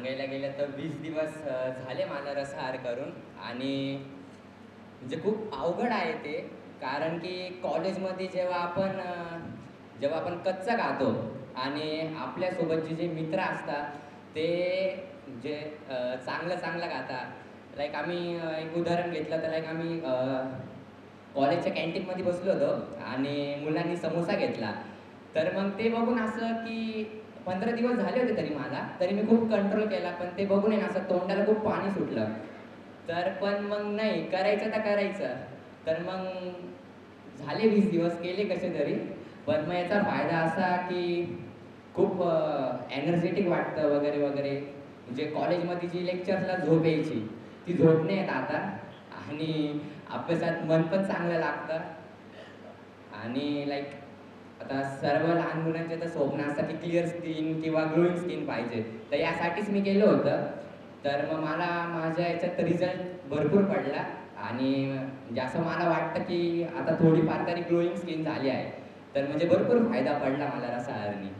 सांगायला गेलं तर 20 दिवस झाले मला रसआहार करून. आणि म्हणजे खूप अवघड आहे ते. कारण की कॉलेजमध्ये जेव्हा आपण कच्चं खातो आणि आपल्यासोबतचे जे मित्र असतात ते जे चांगलं चांगलं खातात. लाईक आम्ही एक उदाहरण घेतलं तर लाईक आम्ही कॉलेजच्या कॅन्टीनमध्ये बसलो होतो आणि मुलांनी समोसा घेतला. तर मग ते बघून असं की 15 दिवस झाले होते तरी मला. तरी मी खूप कंट्रोल केला. पण ते बघून आहे ना असं तोंडाला खूप पाणी सुटलं. तर पण मग नाही, करायचं तर करायचं. तर मग झाले 20 दिवस, केले कसे तरी. पण मग याचा फायदा असा की खूप एनर्जेटिक वाटतं वगैरे, वगैरे. म्हणजे कॉलेजमध्ये जी लेक्चर्सला झोप यायची, ती झोप नाही येत आता. आणि अभ्यासात मन पण चांगलं लागतं. आणि लाईक आता सर्व लहान मुलांचे तर स्वप्न असतात की क्लिअर स्किन किंवा ग्लोईंग स्किन पाहिजे. तर यासाठीच मी केलं होतं. तर मग मला माझ्या याच्यात रिझल्ट भरपूर पडला. आणि म्हणजे असं मला वाटतं की आता थोडीफार तरी ग्लोईंग स्किन झाली आहे. तर म्हणजे भरपूर फायदा पडला मला रसाहाराने.